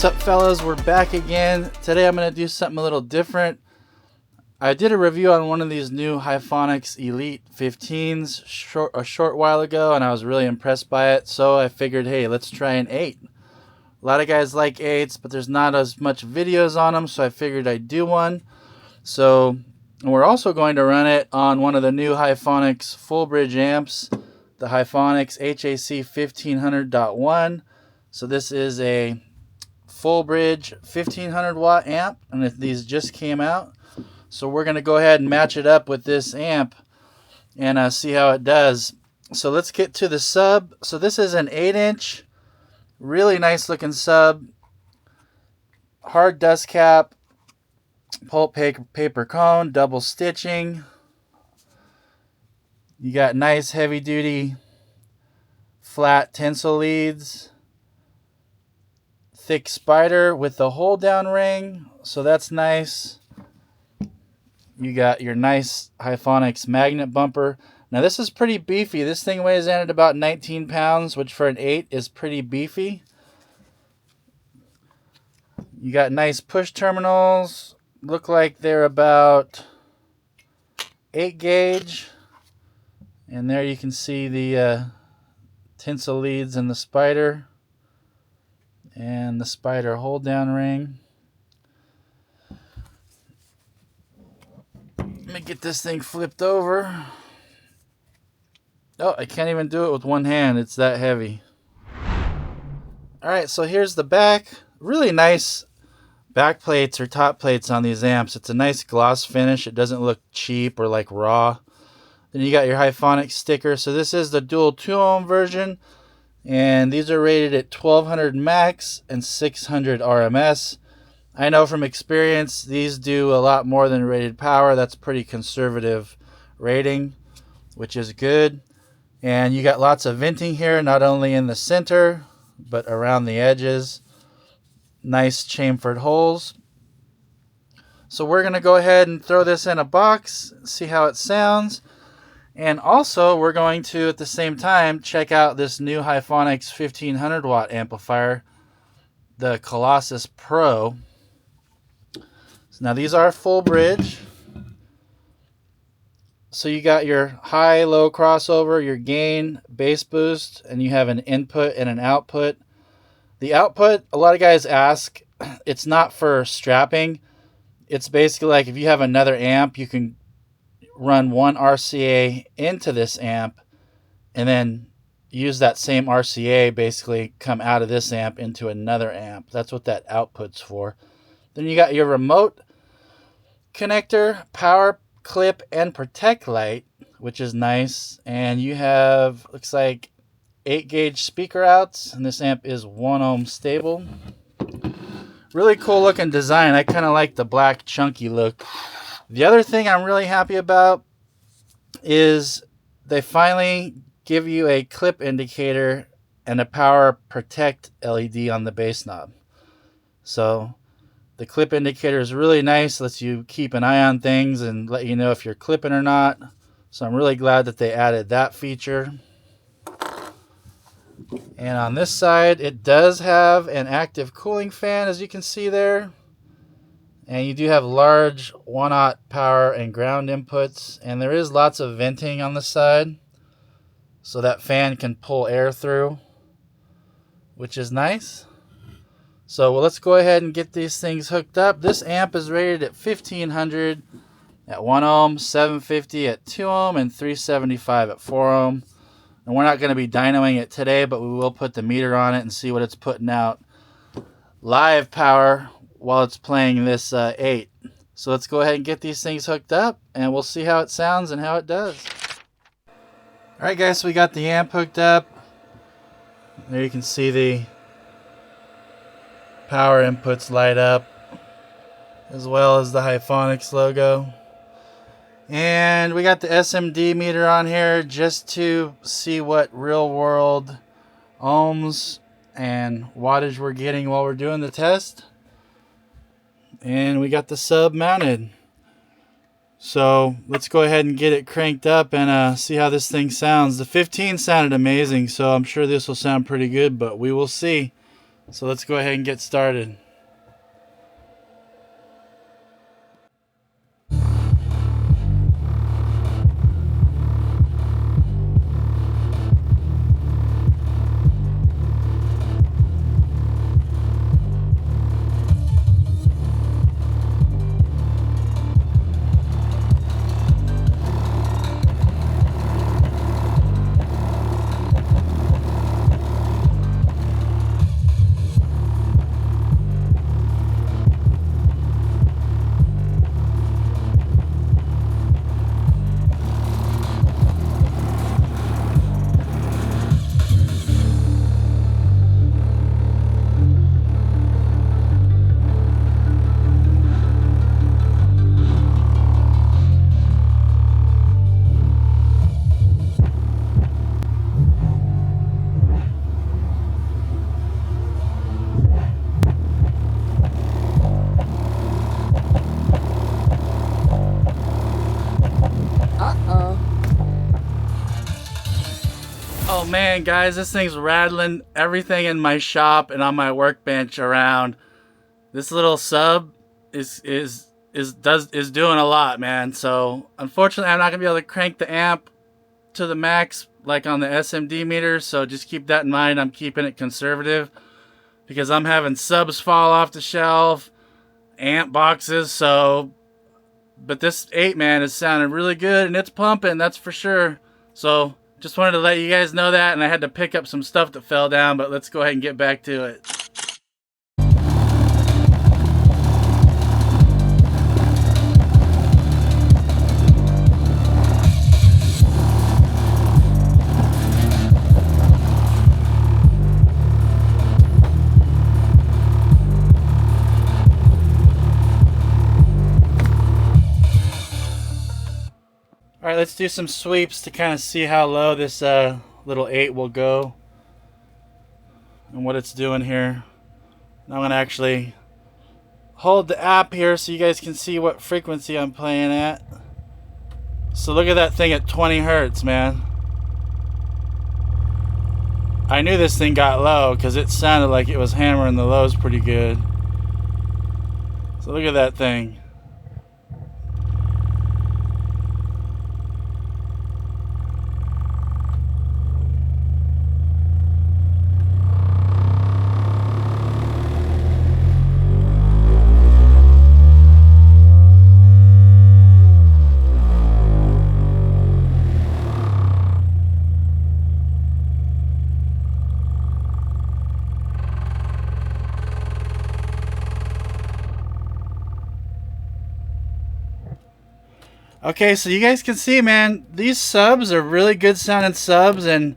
What's up, fellas? We're back again. Today I'm going to do something a little different. I did a review on one of these new Hifonics ELITE 15s a short while ago, and I was really impressed by it. So I figured, hey, let's try an 8. A lot of guys like 8s, but there's not as much videos on them, so I figured I'd do one. So we're also going to run it on one of the new Hifonics full bridge amps, the Hifonics HAC 1500.1. So this is a full bridge 1500 watt amp, and these just came out. So we're going to go ahead and match it up with this amp and see how it does. So let's get to the sub. So this is an 8-inch, really nice looking sub, hard dust cap, pulp paper cone, double stitching. You got nice heavy duty flat tinsel leads, thick spider with the hold down ring, so that's nice. You got your nice Hifonics magnet bumper. Now this is pretty beefy. This thing weighs in at about 19 pounds, which for an 8 is pretty beefy. You got nice push terminals. Look like they're about 8 gauge. And there you can see the tinsel leads and the spider. And the spider hold down ring. Let me get this thing flipped over. Oh, I can't even do it with one hand. It's that heavy. Alright, so here's the back. Really nice back plates or top plates on these amps. It's a nice gloss finish. It doesn't look cheap or like raw. Then you got your Hifonics sticker. So this is the dual 2-ohm version. And these are rated at 1200 max and 600 RMS. I know from experience these do a lot more than rated power. That's pretty conservative rating, which is good. And you got lots of venting here, not only in the center, but around the edges. Nice chamfered holes. So we're going to go ahead and throw this in a box, see how it sounds. And also we're going to, at the same time, check out this new Hifonics 1500 watt amplifier, the Colossus PRO. So now these are full bridge. So you got your high-low crossover, your gain, bass boost, and you have an input and an output. The output, a lot of guys ask, it's not for strapping. It's basically like if you have another amp, you can run one RCA into this amp and then use that same RCA, basically come out of this amp into another amp. That's what that output's for. Then you got your remote connector, power clip, and protect light, which is nice. And you have, looks like 8 gauge speaker outs, and this amp is 1 ohm stable. Really cool looking design. I kind of like the black chunky look. The other thing I'm really happy about is they finally give you a clip indicator and a power protect LED on the bass knob. So the clip indicator is really nice, lets you keep an eye on things and let you know if you're clipping or not. So I'm really glad that they added that feature. And on this side, it does have an active cooling fan, as you can see there. And you do have large 1-aught power and ground inputs. And there is lots of venting on the side, so that fan can pull air through, which is nice. So let's go ahead and get these things hooked up. This amp is rated at 1500 at 1 ohm, 750 at 2 ohm, and 375 at 4 ohm. And we're not going to be dynoing it today, but we will put the meter on it and see what it's putting out live power while it's playing this 8. So let's go ahead and get these things hooked up, and we'll see how it sounds and how it does. Alright guys, so we got the amp hooked up. There you can see the power inputs light up, as well as the Hifonics logo. And we got the SMD meter on here just to see what real world ohms and wattage we're getting while we're doing the test. And we got the sub mounted. So let's go ahead and get it cranked up and see how this thing sounds. The 15 sounded amazing, so I'm sure this will sound pretty good, but we will see. So let's go ahead and get started. Oh man, guys, this thing's rattling everything in my shop and on my workbench around. This little sub is doing a lot, man. So unfortunately, I'm not gonna be able to crank the amp to the max like on the SMD meter. So just keep that in mind. I'm keeping it conservative because I'm having subs fall off the shelf, amp boxes. So, but this 8, man, is sounding really good and it's pumping. That's for sure. So just wanted to let you guys know that, and I had to pick up some stuff that fell down, but let's go ahead and get back to it. Alright, let's do some sweeps to kind of see how low this little 8 will go and what it's doing here. Now I'm going to actually hold the app here so you guys can see what frequency I'm playing at. So look at that thing at 20 hertz, man. I knew this thing got low because it sounded like it was hammering the lows pretty good. So look at that thing. Okay, so you guys can see, man, these subs are really good sounding subs, and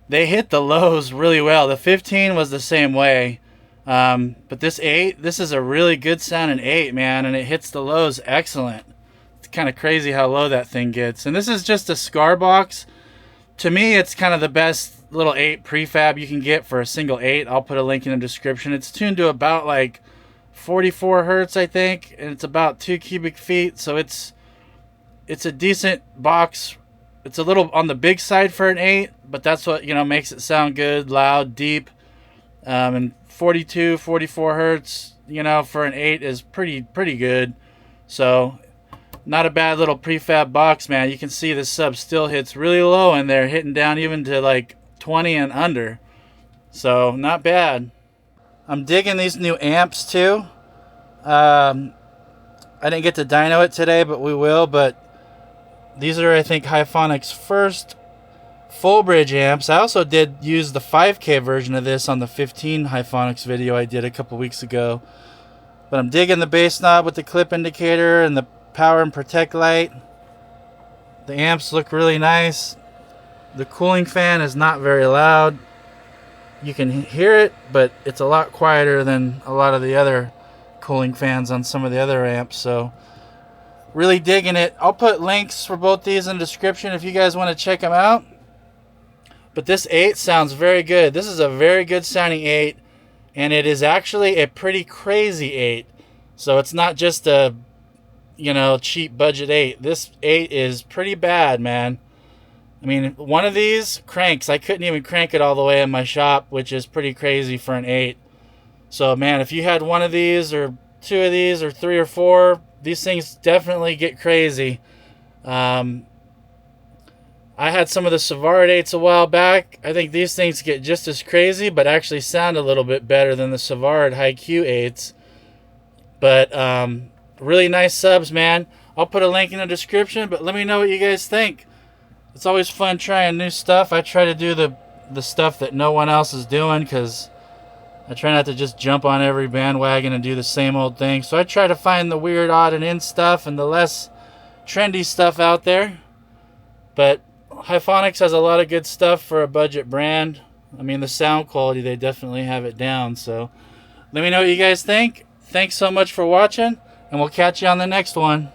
they hit the lows really well. The 15 was the same way, but this 8, this is a really good sounding 8, man, and it hits the lows excellent. It's kind of crazy how low that thing gets. And this is just a SCAR box. To me, it's kind of the best little 8 prefab you can get for a single 8. I'll put a link in the description. It's tuned to about like 44 hertz, I think, and it's about 2 cubic feet, so it's a decent box. It's a little on the big side for an 8, but that's what, you know, makes it sound good, loud, deep. And 42, 44 hertz, you know, for an 8 is pretty good. So not a bad little prefab box, man. You can see the sub still hits really low in there, hitting down even to like 20 and under. So not bad. I'm digging these new amps too. I didn't get to dyno it today, but we will. But these are, I think, Hifonics' first full bridge amps. I also did use the 5K version of this on the 15 Hifonics video I did a couple weeks ago. But I'm digging the bass knob with the clip indicator and the power and protect light. The amps look really nice. The cooling fan is not very loud. You can hear it, but it's a lot quieter than a lot of the other cooling fans on some of the other amps. So really digging it. I'll put links for both these in the description if you guys want to check them out. But this 8 sounds very good. This is a very good sounding 8, and it is actually a pretty crazy 8. So it's not just a, you know, cheap budget 8. This 8 is pretty bad, man. I mean, one of these cranks, I couldn't even crank it all the way in my shop, which is pretty crazy for an 8. So man, if you had one of these or two of these or three or four, these things definitely get crazy. I had some of the Savard 8s a while back. I think these things get just as crazy, but actually sound a little bit better than the Savard High-Q 8s. But really nice subs, man. I'll put a link in the description, but let me know what you guys think. It's always fun trying new stuff. I try to do the stuff that no one else is doing, because I try not to just jump on every bandwagon and do the same old thing. So I try to find the weird, odd, and in stuff and the less trendy stuff out there. But Hifonics has a lot of good stuff for a budget brand. I mean, the sound quality, they definitely have it down. So let me know what you guys think. Thanks so much for watching, and we'll catch you on the next one.